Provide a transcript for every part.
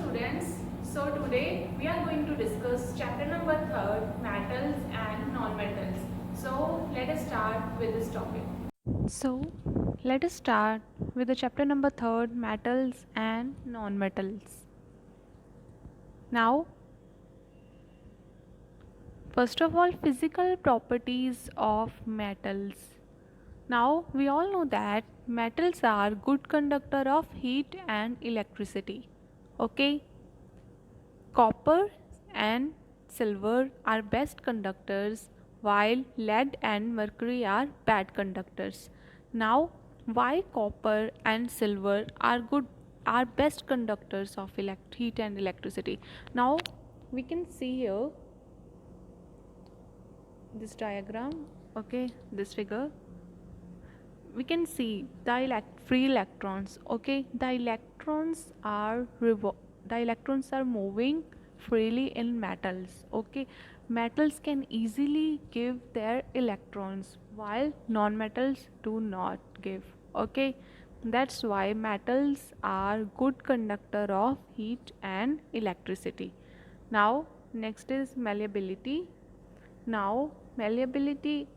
students. So today we are going to discuss chapter number 3, metals and non-metals. So let us start with this topic. So, let us start with the chapter number 3, metals and non-metals. Now, first of all, physical properties of metals. Now, we all know that metals are good conductor of heat and electricity. Okay, copper and silver are best conductors while lead and mercury are bad conductors. Now, why copper and silver are best conductors of heat and electricity? Now, we can see here this diagram, okay, this figure. We can see the free electrons, okay, the electrons are moving freely in metals, okay. Metals can easily give their electrons while non-metals do not give, okay. That's why metals are good conductor of heat and electricity. Now next is malleability. Now malleability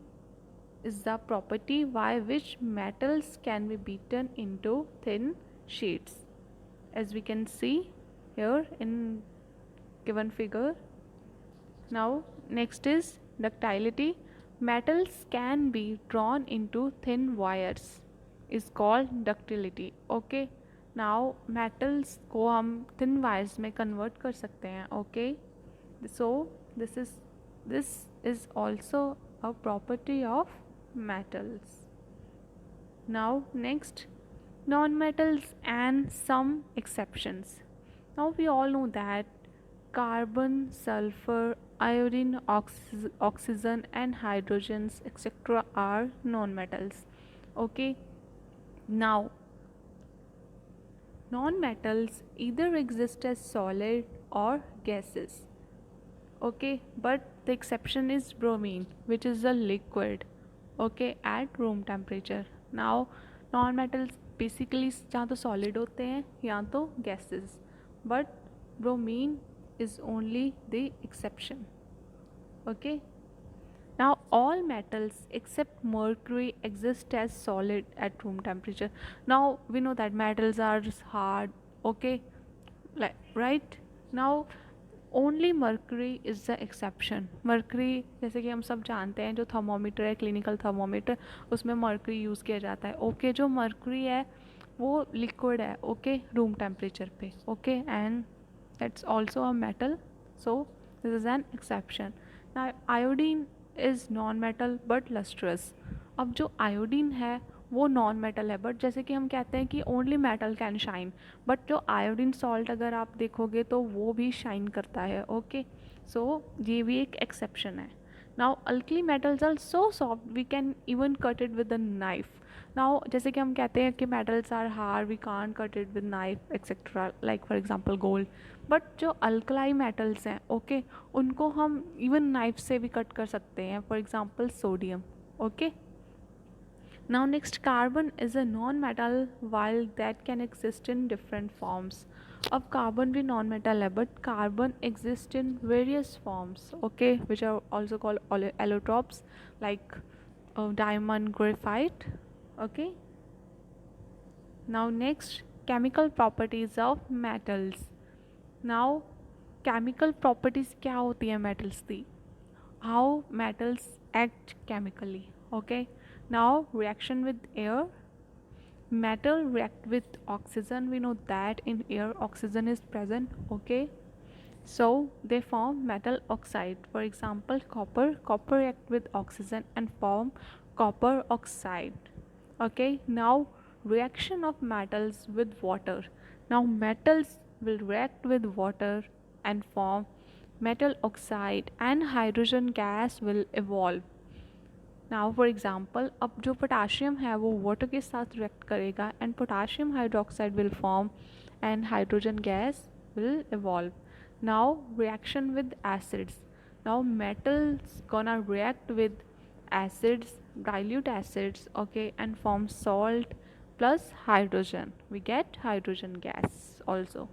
is the property by which metals can be beaten into thin sheets, as we can see here in given figure. Now next is ductility. Metals can be drawn into thin wires is called ductility, okay. Now metals को हम thin wires में convert कर सकते हैं, okay. So this is also a property of metals. Now next, non-metals and some exceptions. Now we all know that carbon, sulfur, iodine, oxygen and hydrogens etc. are non-metals, okay. Now non-metals either exist as solid or gases, okay, but the exception is bromine, which is a liquid, okay, at room temperature. Now non metals basically या तो solid होते हैं या तो gases, but bromine is only the exception, okay. Now all metals except mercury exist as solid at room temperature. Now we know that metals are hard, okay, like right. Now only mercury is the exception. Mercury जैसे कि हम सब जानते हैं, जो thermometer है, clinical thermometer, उसमें mercury use किया जाता है, ओके. जो मर्करी है वो लिक्विड है, ओके, रूम टेम्परेचर पे, okay, and that's also a metal, so this is an exception. ना iodine is non metal but lustrous. अब जो आयोडीन है वो नॉन मेटल है, बट जैसे कि हम कहते हैं कि only metal can shine, but जो आयोडीन सॉल्ट अगर आप देखोगे तो वो भी शाइन करता है, ओके. सो ये भी एक एक्सेप्शन है. Now alkali metals are so soft we can even cut it with a knife. Now जैसे कि हम कहते हैं कि metals are hard we can't cut it with knife etcetera, like for example gold. But जो alkali metals हैं, okay, उनको हम इवन नाइफ से भी कट कर सकते हैं, for example sodium, okay. Now next, carbon is a non-metal while that can exist in different forms. अब carbon भी non-metal है, but carbon exists in various forms, okay, which are also called allotropes, like diamond, graphite, okay. Now next, chemical properties of metals. Now chemical properties क्या होती है metals की? How metals act chemically, okay. Now reaction with air. Metal react with oxygen. We know that in air oxygen is present, okay. So they form metal oxide. For example, copper react with oxygen and form copper oxide, okay. Now reaction of metals with water. Now metals will react with water and form metal oxide and hydrogen gas will evolve. Now for example, अब जो potassium है वो water के साथ react करेगा and potassium hydroxide will form and hydrogen gas will evolve. Now reaction with acids. Now metals gonna react with acids, dilute acids, okay, and form salt plus hydrogen. We get hydrogen gas also.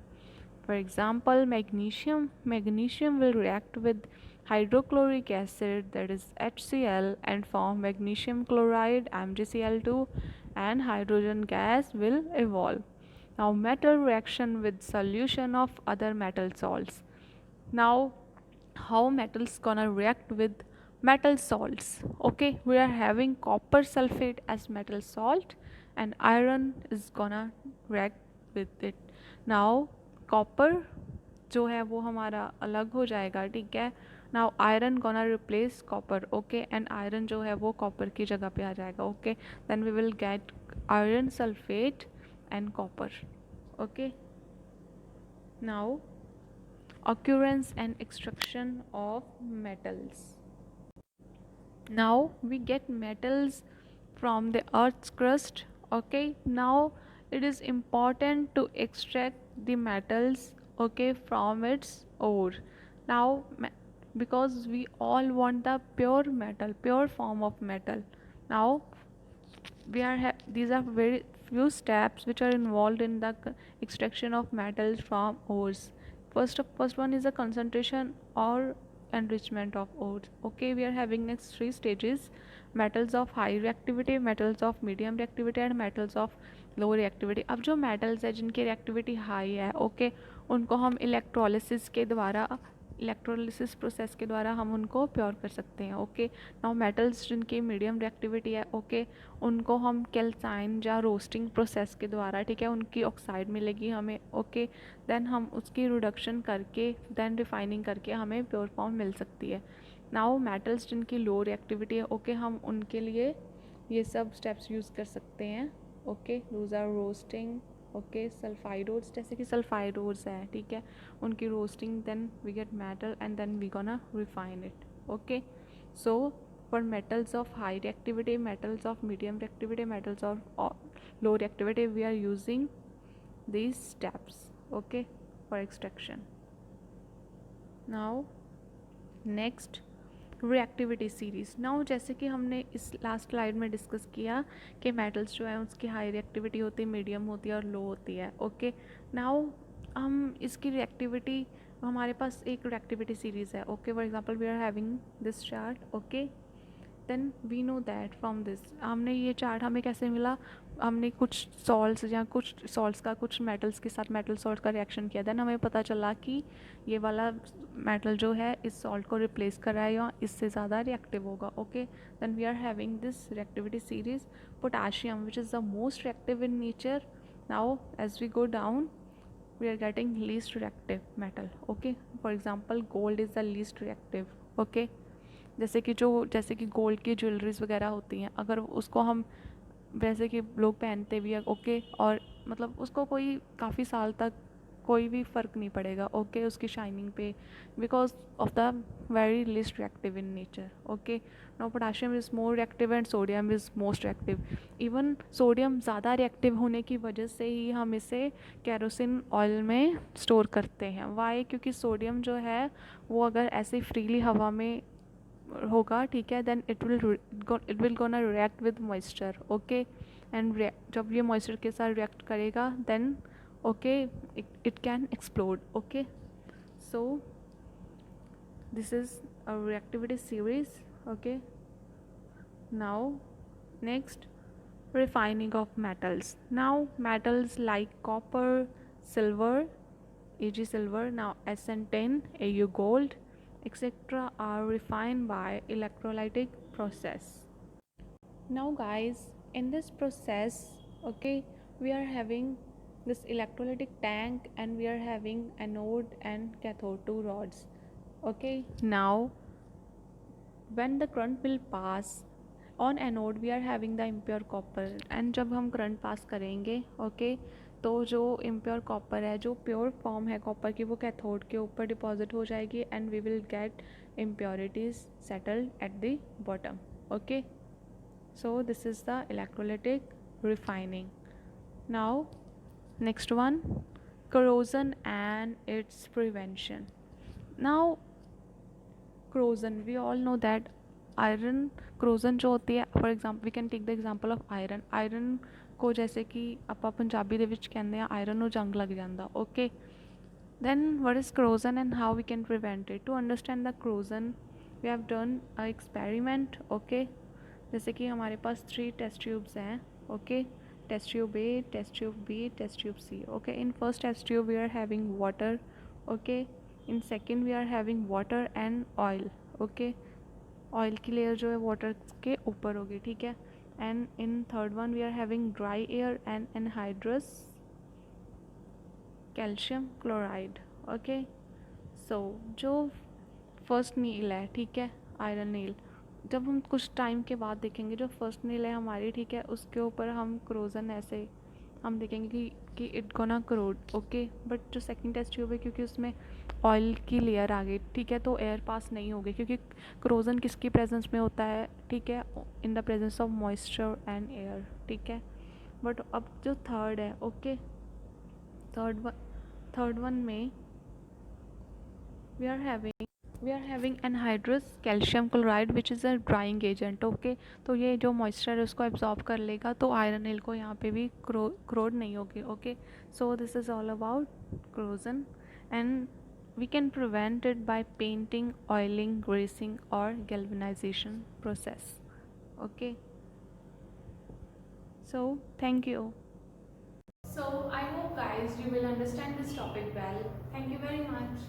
For example, magnesium will react with hydrochloric acid, that is HCl, and form magnesium chloride MgCl2, and hydrogen gas will evolve. Now metal reaction with solution of other metal salts. Now how metals gonna react with metal salts? Okay, we are having copper sulfate as metal salt and iron is gonna react with it. Now copper जो है वो हमारा अलग हो जाएगा, ठीक है. Now iron gonna replace copper, okay, and iron जो है वो कॉपर की जगह पे आ जाएगा, okay. Then we will get iron sulphate and copper, okay. Now occurrence and extraction of metals. Now we get metals from the earth's crust, okay. Now it is important to extract the metals, okay, from its ore. Now because we all want the pure metal, pure form of metal. Now these are very few steps which are involved in the extraction of metals from ores. First one is the concentration or enrichment of ores, okay. We are having next three stages: metals of high reactivity, metals of medium reactivity, and metals of low reactivity. अब जो metals है जिनकी reactivity high है, okay, उनको हम electrolysis process के द्वारा हम उनको प्योर कर सकते हैं, ओके. नाउ मेटल्स जिनकी मीडियम रिएक्टिविटी है, ओके, उनको हम कैल्साइन या रोस्टिंग प्रोसेस के द्वारा, ठीक है, उनकी ऑक्साइड मिलेगी हमें, ओके. देन हम उसकी रिडक्शन करके देन रिफाइनिंग करके हमें प्योर फॉर्म मिल सकती है. नाउ मेटल्स जिनकी लो रिएक्टिविटी है, ओके, हम उनके लिए ये सब स्टेप्स यूज़ कर सकते हैं, okay. Those are roasting, okay, sulphide ores, जैसे कि सल्फाइडोर्स है, ठीक है, उनकी roasting, then we get metal and then we gonna refine it, okay. So for metals of high reactivity, metals of medium reactivity, metals of low reactivity, we are using these steps, okay, for extraction. Now next, reactivity series. Now जैसे कि हमने इस last slide में discuss किया कि metals जो है उसकी हाई रिएक्टिविटी होती है, मीडियम होती है और लो होती है, ओके. नाउ हम इसकी रिएक्टिविटी, हमारे पास एक रिएक्टिविटी सीरीज़ है, okay. For example we are having this chart, okay. Then we know that from this, हमने ये चार्ट हमें कैसे मिला, हमने कुछ सॉल्ट्स या कुछ सॉल्ट्स का कुछ मेटल्स के साथ मेटल सॉल्ट का रिएक्शन किया, देन हमें पता चला कि ये वाला मेटल जो है इस सॉल्ट को रिप्लेस कर रहा है या इससे ज़्यादा रिएक्टिव होगा, okay. Then we are having this reactivity series. Potassium which is the most reactive in nature. Now as we go down we are getting least reactive metal, okay. For example, gold is the least reactive, okay. जैसे कि gold की jewelleries वगैरह होती हैं, अगर उसको हम वैसे कि लोग पहनते भी है, ओके, और मतलब उसको कोई काफ़ी साल तक कोई भी फ़र्क नहीं पड़ेगा, ओके, उसकी शाइनिंग पे, because of the very least reactive in nature, okay. No, potassium is more reactive and sodium is most reactive. Even sodium ज़्यादा रिएक्टिव होने की वजह से ही हम इसे केरोसिन ऑयल में स्टोर करते हैं. वाई? क्योंकि सोडियम जो है वो अगर ऐसे फ्रीली हवा में होगा, ठीक है, then it will gonna react with moisture, okay. And जब ये मॉइस्चर के साथ रिएक्ट करेगा then okay it can explode, okay. So this is a reactivity series, okay. Now next, refining of metals. Now metals like copper, silver, Ag silver, now Sn10, Au gold, etc. are refined by electrolytic process. Now guys, in this process, okay, we are having this electrolytic tank and we are having anode and cathode, two rods, okay. Now when the current will pass on anode, we are having the impure copper, and जब हम current pass करेंगे, okay, तो जो impure copper है, जो pure form है copper की, वो cathode के ऊपर deposit हो जाएगी and we will get impurities settled at the bottom, okay. So this is the electrolytic refining. Now next one, corrosion and its prevention. Now corrosion, we all know that iron corrosion जो होती है, for example we can take the example of iron को जैसे कि ਆਪਾਂ ਪੰਜਾਬੀ ਦੇ ਵਿੱਚ ਕਹਿੰਦੇ ਆ iron ਨੂੰ ਜੰਗ ਲੱਗ ਜਾਂਦਾ, okay. Then what is corrosion and how we can prevent it? To understand the corrosion, we have done a experiment. Okay, जैसे कि हमारे पास 3 टेस्ट ट्यूब्स हैं. Okay, test tube A, test tube B, test tube C. Okay, in first test tube we are having water. Okay, in second we are having water and oil. Okay, oil की layer जो है water के ऊपर होगी. ठीक है. And in third one we are having dry air and anhydrous calcium chloride. Okay, so जो first नील है, ठीक है, आयरन नील, जब हम कुछ टाइम के बाद देखेंगे जो फर्स्ट नील है हमारी, ठीक है, उसके ऊपर हम क्रोजन ऐसे हम देखेंगे कि it gonna crore. Okay, but जो सेकंड टेस्ट ट्यूब है क्योंकि उसमें ऑयल की लेयर आ गई, ठीक है, तो एयर पास नहीं होगी क्योंकि क्रोजन किसकी प्रेजेंस में होता है, ठीक है, in the presence of moisture and air. ठीक है. बट अब जो थर्ड है, ओके, थर्ड वन में we are having we are having anhydrous calcium chloride which is a drying agent. Okay, तो ये जो मॉइस्चर है उसको एब्जॉर्ब कर लेगा, तो आयरन नील को यहाँ पे भी क्रोड नहीं होगी. Okay, so this is all about corrosion and we can prevent it by painting, oiling, greasing or galvanization process. Okay, so thank you. So I hope guys you will understand this topic well. Thank you very much.